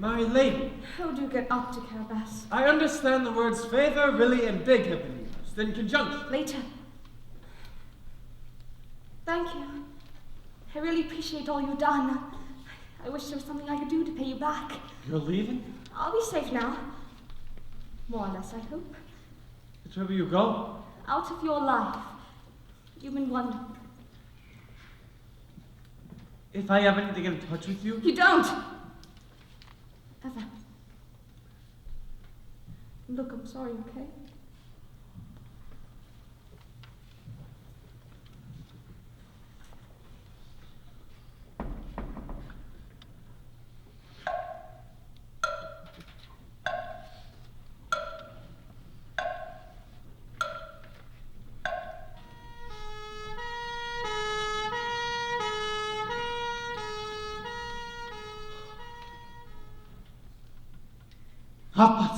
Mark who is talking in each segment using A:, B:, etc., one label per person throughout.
A: My lady.
B: How do you get up to Carabas?
A: I understand the words favour, really, and big have been used in conjunction.
B: Later. Thank you. I really appreciate all you've done. I wish there was something I could do to pay you back.
A: You're leaving?
B: I'll be safe now. More or less, I hope.
A: Which way will you go?
B: Out of your life. You've been wonderful.
A: If I ever need to get in touch with you?
B: You don't! Ever. Look, I'm sorry, okay?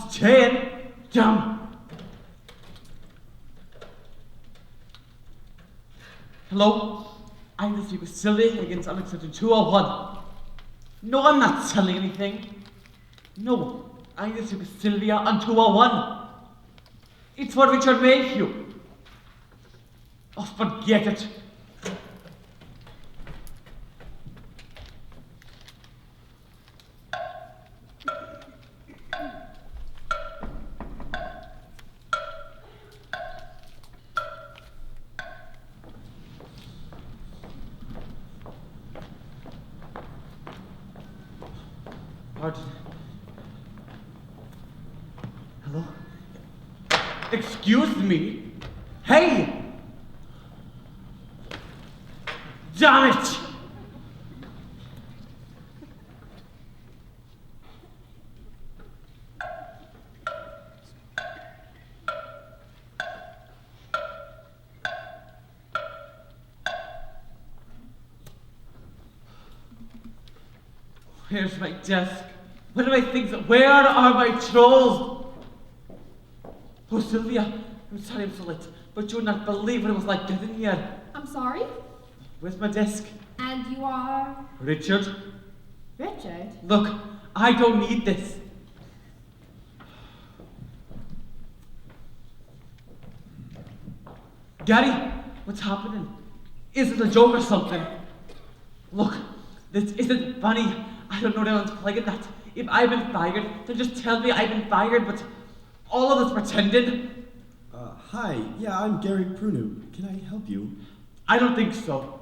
A: #10. Damn. Hello? I'm the speak with Sylvia against unaccepted 201. No, I'm not selling anything. No, I need to speak with Sylvia on 201. It's for Richard Mayhew. Oh, forget it. Pardon. Hello? Excuse me? Hey! Damn it! Where's my desk? Where are my things? Where are my trolls? Oh, Sylvia, I'm sorry I'm so late, but you would not believe what it was like getting here.
B: I'm sorry?
A: Where's my desk?
B: And you are?
A: Richard.
B: Richard?
A: Look, I don't need this. Gary, what's happening? Is it a joke or something? Look, this isn't funny. I don't know anyone's playing that. If I've been fired, then just tell me I've been fired, but all of this pretending.
C: Hi, yeah, I'm Gary Pruneau. Can I help you?
A: I don't think so.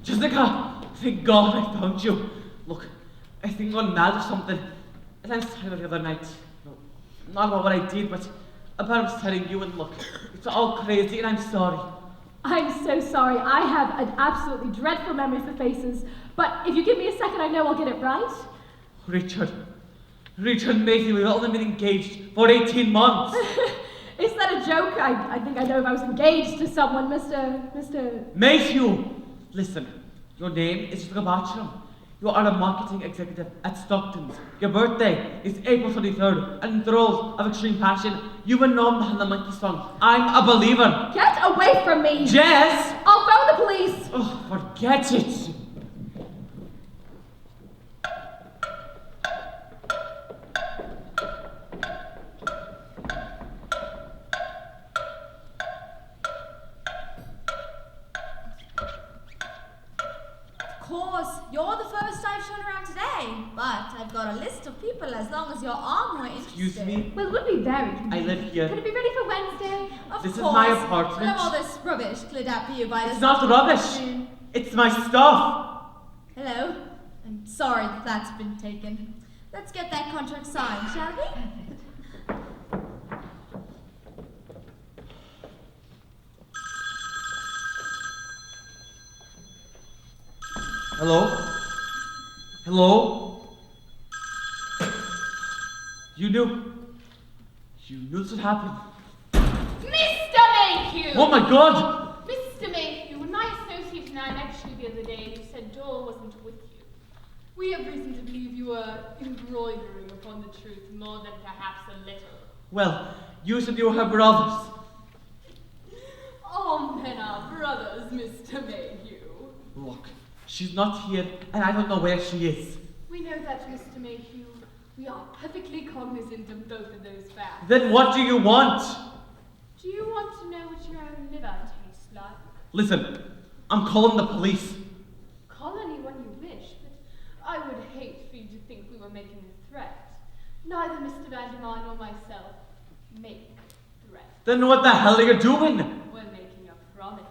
A: Jessica, thank God I found you. Look, I think I'm mad or something. And I was telling you the other night. No, not about what I did, but about what I was telling you, and look, it's all crazy and I'm sorry.
B: I'm so sorry. I have an absolutely dreadful memory for faces. But if you give me a second, I know I'll get it right.
A: Richard Macy, we've only been engaged for 18 months.
B: Is that a joke? I think I know if I was engaged to someone, Mr.
A: Mayhew! Listen, your name is Jessica Bartram. You are a marketing executive at Stockton's. Your birthday is April 23rd, and in throes of extreme passion, you were known behind the monkey song, I'm a Believer.
B: Get away from me!
A: Jess!
B: I'll phone the police!
A: Oh, forget it!
D: Of course, you're the first I've shown around today, but I've got a list of people as long as your arm were interested.
A: Excuse me?
B: Well, it would be very convenient.
A: I live here.
B: Could it be ready for Wednesday?
D: Of
A: This
D: course.
A: is my apartment.
D: What all this rubbish cleared up for you by this
A: It's not rubbish. It's my stuff.
D: Hello. I'm sorry that that's been taken. Let's get that contract signed, shall we?
A: Hello? Hello? You knew this would happen.
B: Mr. Mayhew! Mayhew!
A: Oh my God!
B: Mr. Mayhew, when my associate and I met you the other day, you said Joel wasn't with you. We have reason to believe you were embroidering upon the truth more than perhaps a little.
A: Well, you said you were her brothers.
B: All men are brothers, Mr. Mayhew.
A: Look, she's not here, and I don't know where she is.
B: We know that, Mr. Mayhew. We are perfectly cognizant of both of those facts.
A: Then what do you want?
B: Do you want to know what your own liver tastes like?
A: Listen, I'm calling the police.
B: Call anyone you wish, but I would hate for you to think we were making a threat. Neither Mr. Vandermeer nor myself make threats.
A: Then what the hell are you doing?
B: We're making a promise.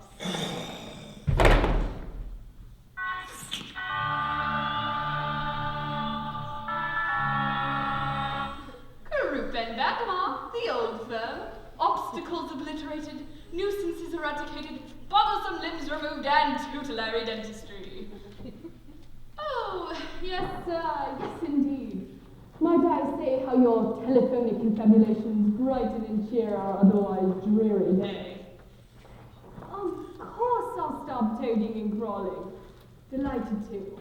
B: Group and Vandermeer, the old firm. Obstacles obliterated, nuisances eradicated, bothersome limbs removed, and tutelary dentistry.
E: Oh, yes, yes indeed. Might I say how your telephonic confabulations brighten and cheer our otherwise dreary day? Of course I'll stop toading and crawling. Delighted to.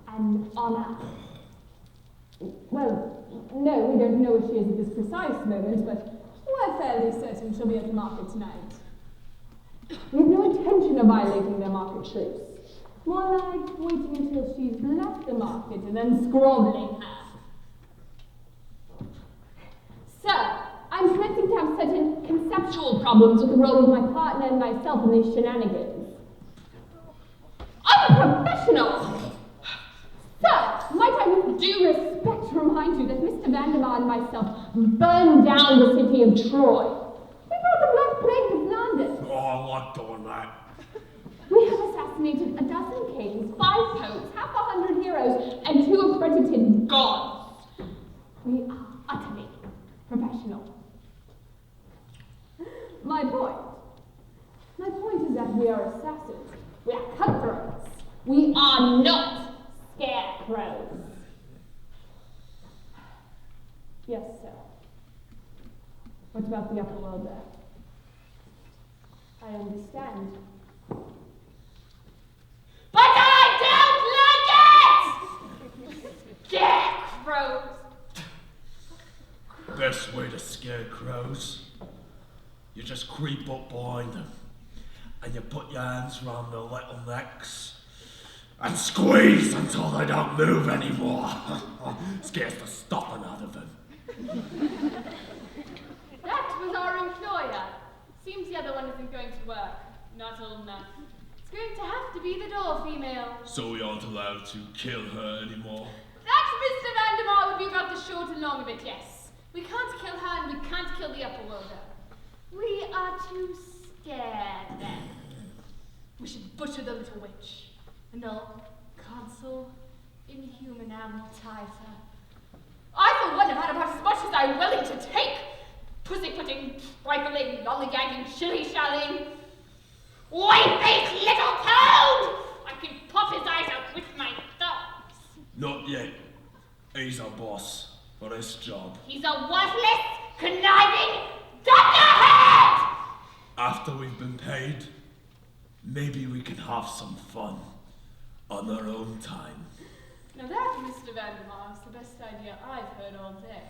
E: An honor. Well, no, we don't know where she is at this precise moment, but we're fairly certain she'll be at the market tonight. We have no intention of violating their market truce. More like waiting until she's left the market and then scrabbling her. Sir, I'm commencing to have certain conceptual problems with the role of my partner and myself in these shenanigans. I'm a professional! Sir, might I with due respect remind you that Mr. Vandermeer and myself burned down the city of Troy. We brought the Black Plague to Flanders.
C: Oh, I like doing that.
E: We have assassinated a dozen kings, 5 popes, half 100 heroes, and 2 accredited gods. We are utterly professional. My point is that we are assassins. We are cutthroats. We are not scarecrows. Yes, sir. What about the upper world there? I understand.
B: But I don't like it! Scarecrows!
C: Best way to scare crows. You just creep up behind them, and you put your hands round their little necks, and squeeze until they don't move anymore. Scares the stuffing out of them.
B: That was our employer. Seems the other one isn't going to work. Not old enough. It's going to have to be the door female.
C: So we aren't allowed to kill her anymore.
B: That, Mr. Vandermeer, would be about the short and long of it, yes. We can't kill her and we can't kill the upper worlder. We are to scare them. We should butcher the little witch. And all console, inhuman animal ties her. I, for one, have had about as much as I'm willing to take. Pussy-putting, trifling, lollygagging, shilly-shallying. White-faced little toad! I can pop his eyes out with my thumbs.
C: Not yet. He's our boss for this job.
B: He's a worthless, conniving dunderhead!
C: After we've been paid, maybe we can have some fun on our own time.
B: Now that, Mr. Vandermeer, is the best idea I've heard all day.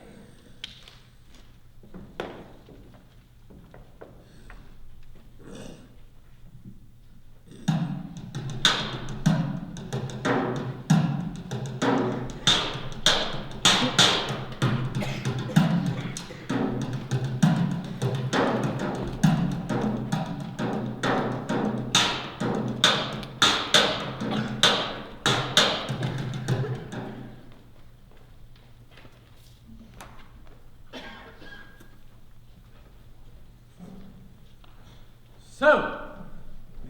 F: So,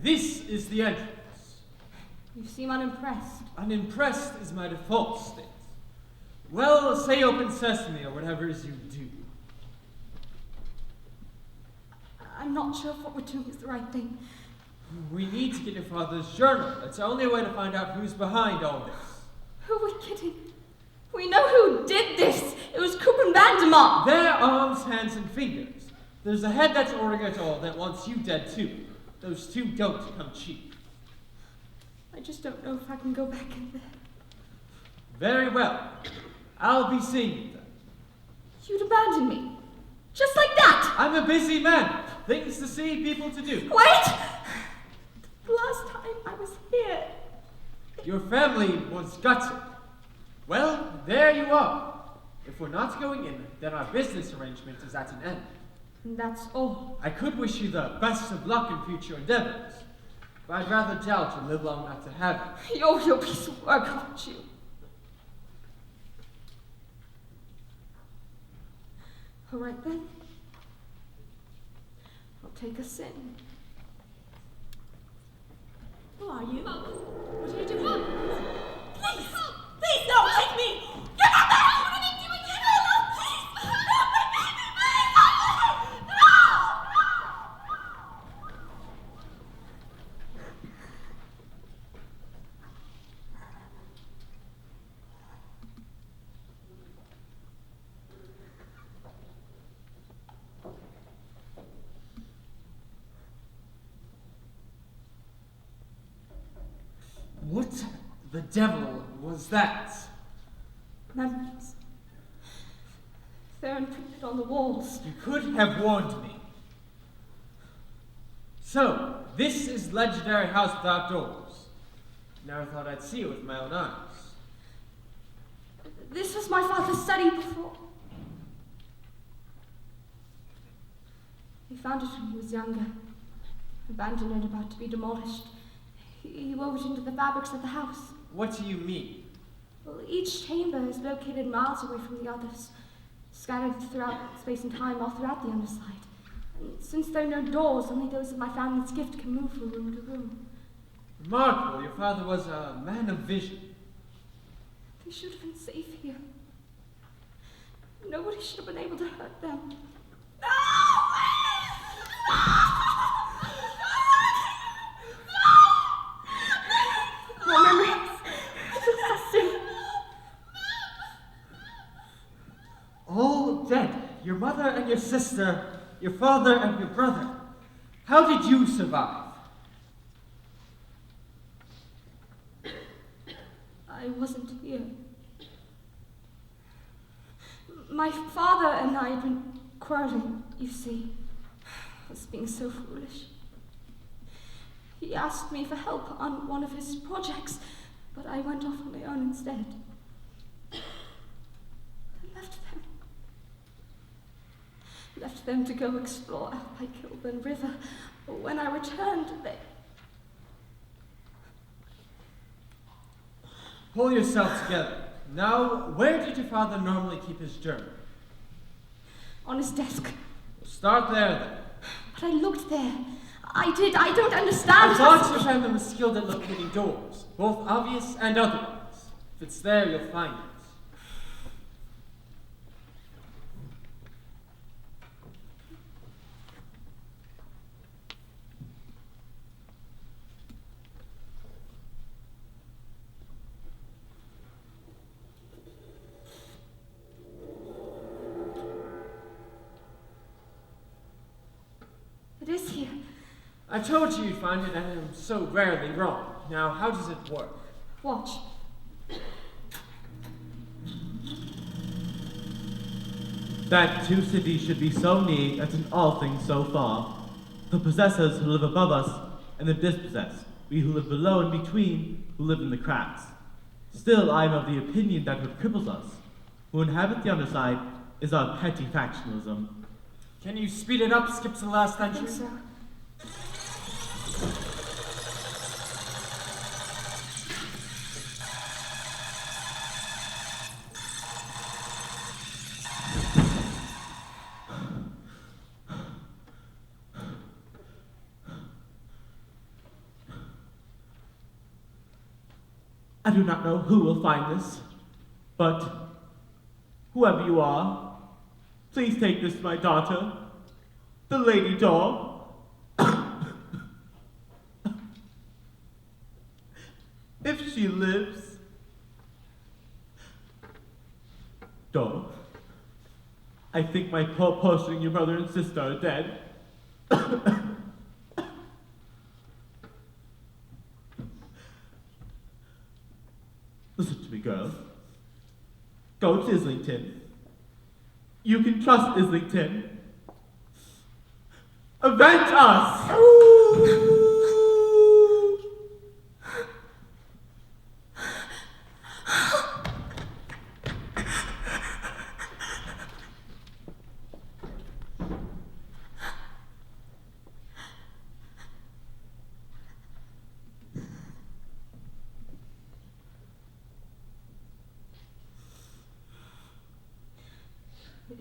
F: this is the entrance.
D: You seem unimpressed.
F: Unimpressed is my default state. Well, say open sesame or whatever it is you do.
D: I'm not sure if what we're doing is the right thing.
F: We need to get your father's journal. It's the only way to find out who's behind all this.
D: Who are we kidding? We know who did this. It was Coop and Vandermeer.
F: Their arms, hands, and fingers. There's a head that's ordering it all that wants you dead too. Those two don't come cheap.
D: I just don't know if I can go back in there.
F: Very well. I'll be seeing you then.
D: You'd abandon me. Just like that!
F: I'm a busy man. Things to see, people to do.
D: Wait! The last time I was here.
F: Your family was gutted. Well, there you are. If we're not going in, then our business arrangement is at an end.
D: And that's all.
F: I could wish you the best of luck in future endeavors, but I'd rather doubt you live long enough to have it.
D: You're your piece of work, aren't you? All right then. I'll take us in. Who are you? What are you doing? Please! Please, no! Take me! You're not there! What are you doing here? No, please! No, my baby! Please!
F: What the devil was that?
D: Memories. They're imprinted on the walls.
F: You could have warned me. So, this is legendary house without doors. Never thought I'd see it with my own eyes.
D: This was my father's study before. He found it when he was younger. Abandoned and about to be demolished. He wove it into the fabrics of the house.
F: What do you mean?
D: Well, each chamber is located miles away from the others, scattered throughout space and time, all throughout the underside. And since there are no doors, only those of my family's gift can move from room to room.
F: Remarkable, your father was a man of vision.
D: They should have been safe here. Nobody should have been able to hurt them. No! More memories. Disgusting.
F: All dead. Your mother and your sister, your father and your brother. How did you survive?
D: I wasn't here. My father and I had been quarreling, you see. I was being so foolish. He asked me for help on one of his projects, but I went off on my own instead. I left them to go explore out by Kilburn River. But when I returned, they...
F: Pull yourself together. Now, where did your father normally keep his journal?
D: On his desk.
F: We'll start there then.
D: But I looked there. I did. I don't understand.
F: I thought your family was skilled at locating doors, both obvious and otherwise. If it's there, you'll find it.
D: It is here.
F: I told you you'd find it, and I'm so rarely wrong. Now, how does it work?
D: Watch.
G: That two cities should be so near, and in all things so far. The possessors who live above us, and the dispossessed, we who live below and between, who live in the cracks. Still, I am of the opinion that what cripples us, who inhabit the underside, is our petty factionalism.
F: Can you speed it up, skip to the last
D: I
F: entry?
D: think so.
G: I do not know who will find this, but whoever you are, please take this to my daughter, the lady dog. If she lives. Dog, I think my poor potion, your brother and sister are dead. Listen to me, girl. Go to Islington. You can trust Islington. Avenge us!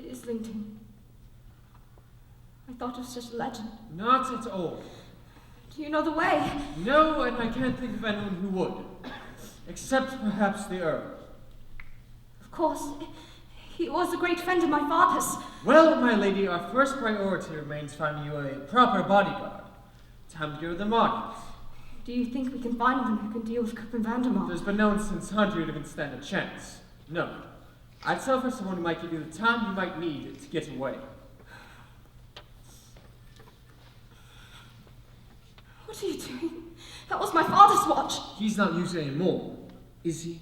D: Islington. I thought it was just a legend.
F: Not at all.
D: Do you know the way?
F: No, and I can't think of anyone who would. Except perhaps the Earl.
D: Of course. He was a great friend of my father's.
F: Well, my lady, our first priority remains finding you a proper bodyguard. Time to go to the market.
D: Do you think we can find one who can deal with Coop and Vandermark?
F: There's been no one since Hunter who can stand a chance. No. I'd sell for someone who might give you the time you might need to get away.
D: What are you doing? That was my father's watch.
F: He's not used anymore, is he?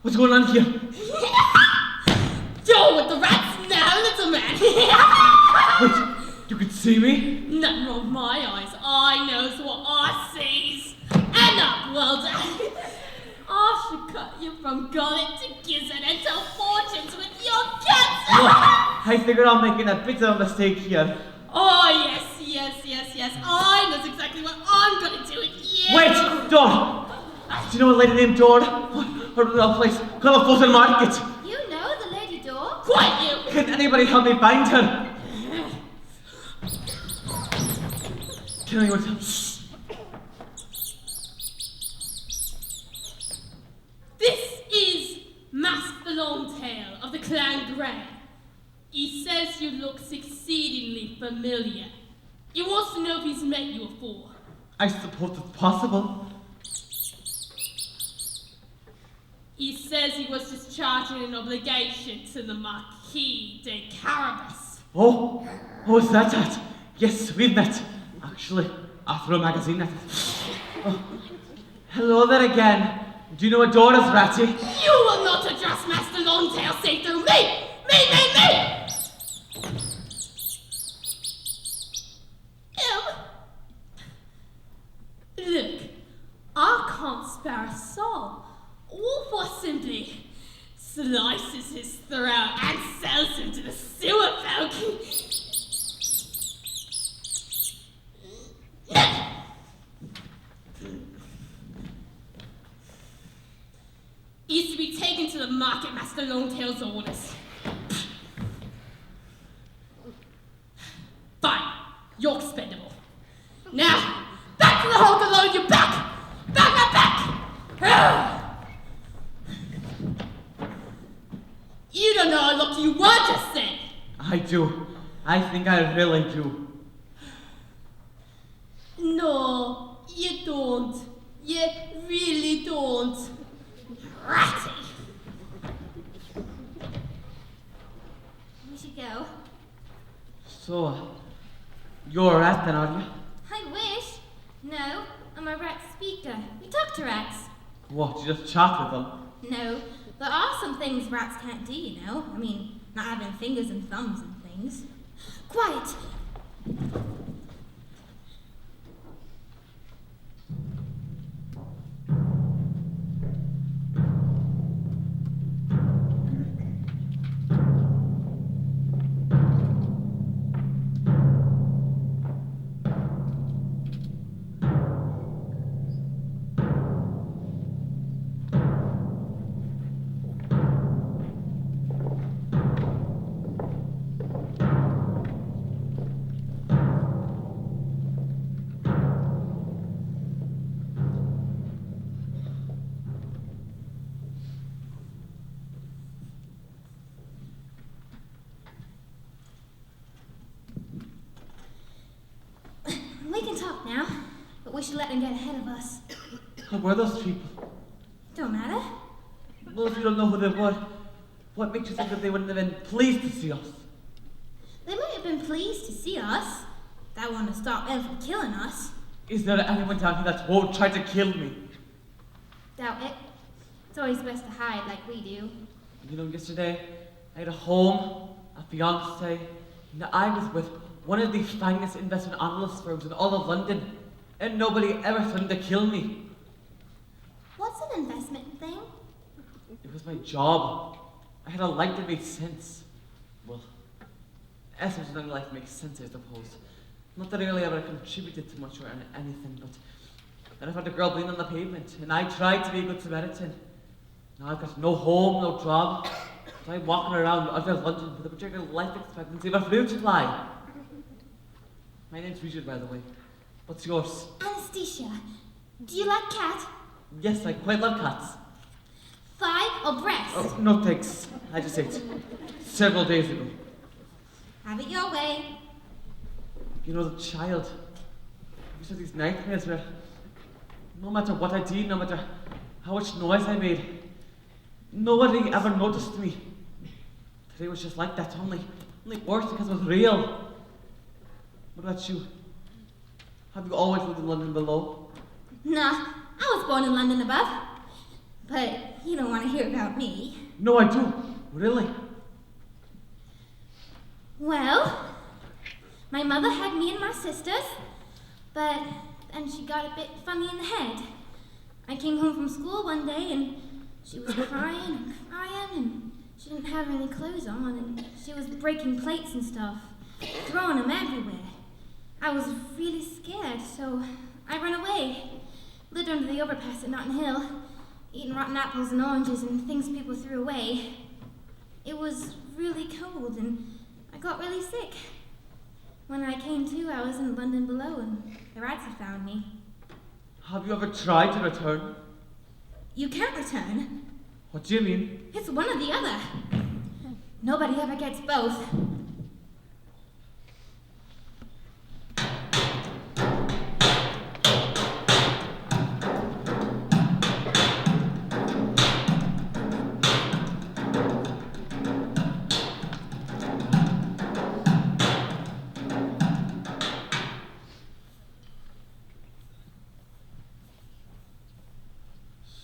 A: What's going on here?
B: You're with the rats now, little man.
A: Wait, you could see me?
B: Nothing wrong with my eyes. I knows what I sees. And up, well done. I should cut you from gullet to gizzard and tell fortunes with your cats.
A: I figured I'm making a bit of a mistake here.
B: Oh, yes. I knows exactly what I'm gonna do with you.
A: Wait, Dora! Do you know a lady named Dora? Her little place called Fulton Market.
B: You know the lady door? Quite you.
A: Can anybody help me find her? Can anyone tell? Shh.
B: This is Mask the Longtail of the Clan Grey. He says you look exceedingly familiar. He wants to know if he's met you before.
A: I suppose it's possible.
B: He says he was discharging an obligation to the Marquis de Carabas.
A: Oh, is that it? Yes, we've met. Actually, after a magazine. Oh. Hello there again. Do you know a Dora's ratty?
B: You will not address Master Longtail save through me! Me! Look, I can't spare a soul. Wolf simply slices his throat and sells him to the sewer folk. He's to be taken to the market, Master Longtail's orders. Fine, you're expendable. Now, back to the Hulk alone, you back! You don't know how lucky you were just then.
A: I do. I think I really do.
E: No, you don't. You really don't.
D: Ratty. We should go.
A: So, you're a rat then, are you?
D: I wish. No, I'm a rat speaker. We talk to rats.
A: What, you just chat with them?
D: No, there are some things rats can't do, you know. I mean, not having fingers and thumbs and things. Quiet! We can talk now, but we should let them get ahead of us.
A: Who were those people?
D: Don't matter.
A: Well, if you don't know who they were, what makes you think that they wouldn't have been pleased to see us?
D: They might have been pleased to see us. That wouldn't have stopped them from killing us.
A: Is there anyone down here that won't try to kill me?
D: Doubt it. It's always best to hide like we do.
A: You know, yesterday, I had a home, a fiancé, and I was with one of the finest investment analyst firms in all of London, and nobody ever threatened to kill me.
D: What's an investment thing?
A: It was my job. I had a life that made sense. Well, essence of life makes sense, I suppose. Not that I really ever contributed to much or anything, but then I found a girl bleeding on the pavement, and I tried to be a good Samaritan. Now I've got no home, no job, so I'm walking around under London with a particular life expectancy of a fruit fly. My name's Richard, by the way. What's yours?
D: Anastasia. Do you like cat?
A: Yes, I quite love cats.
D: Thigh or breast?
A: Oh, no thanks. I just ate several days ago.
D: Have it your way.
A: You know, the child. I used to have these nightmares where no matter what I did, no matter how much noise I made, nobody ever noticed me. Today was just like that, only worse because it was real. What about you? Have you always lived in London below?
D: Nah, I was born in London above. But you don't want to hear about me.
A: No, I do. Really?
D: Well, my mother had me and my sisters, but then she got a bit funny in the head. I came home from school one day and she was crying and she didn't have any clothes on and she was breaking plates and stuff, throwing them everywhere. I was really scared, so I ran away. Lived under the overpass at Notting Hill, eating rotten apples and oranges and things people threw away. It was really cold and I got really sick. When I came to, I was in London below and the rats had found me.
A: Have you ever tried to return?
D: You can't return.
A: What do you mean?
D: It's one or the other. Nobody ever gets both.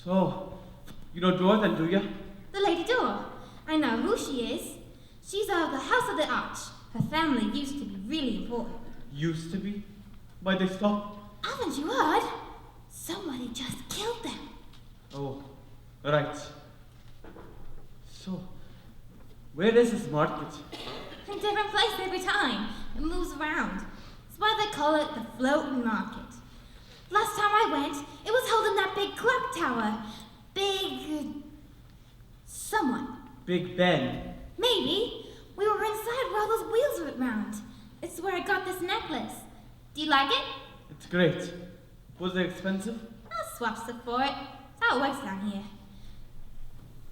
A: So, you know Dora then, do you?
D: The Lady Dora. I know who she is. She's of the House of the Arch. Her family used to be really important.
A: Used to be? Why'd they stop?
D: Haven't you heard? Somebody just killed them.
A: Oh, right. So, where is this market?
D: A different place every time. It moves around. That's why they call it the floating market. Last time I went, it was held in that big clock tower. Someone.
A: Big Ben.
D: Maybe. We were inside where all those wheels went round. It's where I got this necklace. Do you like it?
A: It's great. Was it expensive?
D: I'll swap stuff for it. That's how it works down here.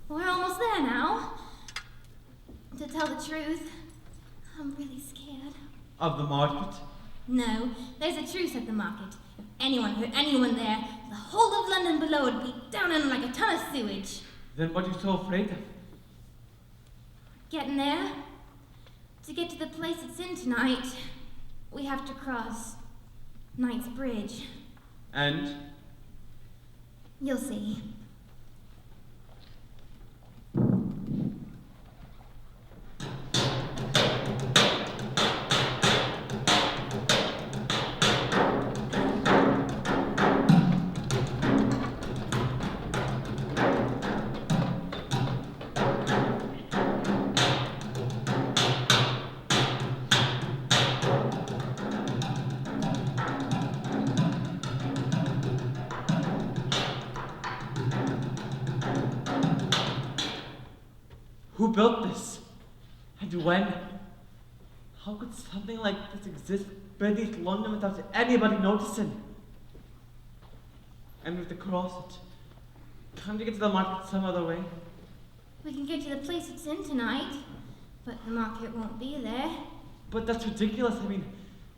D: We're almost there now. To tell the truth, I'm really scared.
A: Of the market?
H: No, there's a truce at the market. If anyone hurt anyone there, the whole of London below would be down in like a ton of sewage.
A: Then what are you so afraid of?
H: Getting there? To get to the place it's in tonight, we have to cross Knight's Bridge.
A: And?
H: You'll see.
A: Who built this? And when? How could something like this exist beneath London without anybody noticing? And we have to cross it. Can't you get to the market some other way?
H: We can get to the place it's in tonight, but the market won't be there.
A: But that's ridiculous. I mean,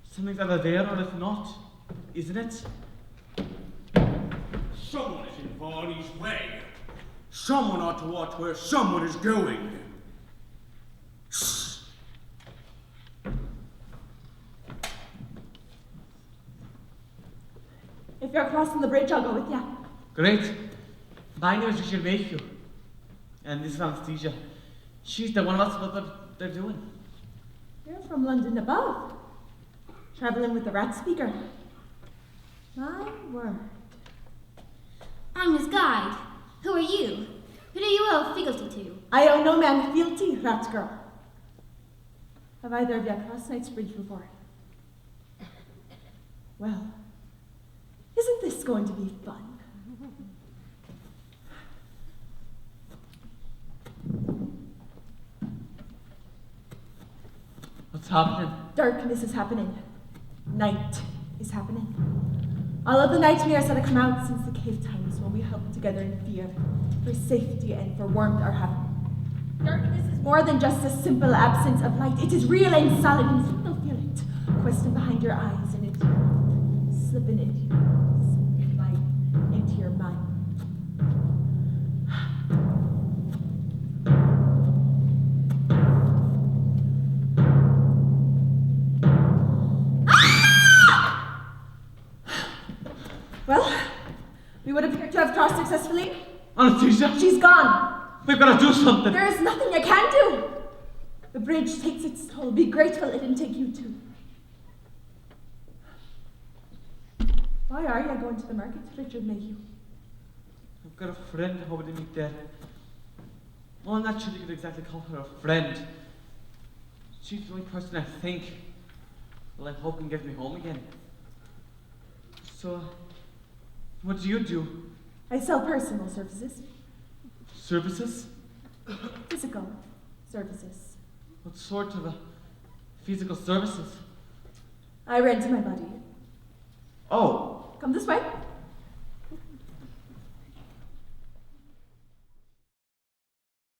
A: something's either there or it's not, isn't it?
C: Someone is in Varney's way. Someone ought to watch where someone is going.
D: If you're crossing the bridge, I'll go with you.
A: Great. My name is Richard Mayhew. And this is Anastasia. She's the one of us what they're doing.
D: You're from London above. Traveling with the rat speaker. My word.
H: I'm his guide. Who are you? Who do you owe fealty to?
D: I owe no man fealty, rat girl. Have either of you crossed Knight's Bridge before? Well, isn't this going to be fun?
A: What's happening?
D: Darkness is happening. Night is happening. All of the nightmares that have come out since the cave times when we huddled together in fear for safety and for warmth are happening. Darkness is more than just a simple absence of light. It is real and solid, and you will feel it questing behind your eyes and into your mouth, slipping into your nose, right into your mind. Well, we would appear to have crossed successfully.
A: Anastasia?
D: She's gone.
A: We've got to do something.
D: There is nothing I can do. The bridge takes its toll. Be grateful it didn't take you too. Why are you going to the market, Richard Mayhew?
A: I've got a friend hoping to meet there. Well, I'm not sure you could exactly call her a friend. She's the only person I think will I hope can get me home again. So, what do you do?
D: I sell personal services.
A: Services?
D: Physical services.
A: What sort of physical services?
D: I rent my body.
A: Oh,
D: Come this way.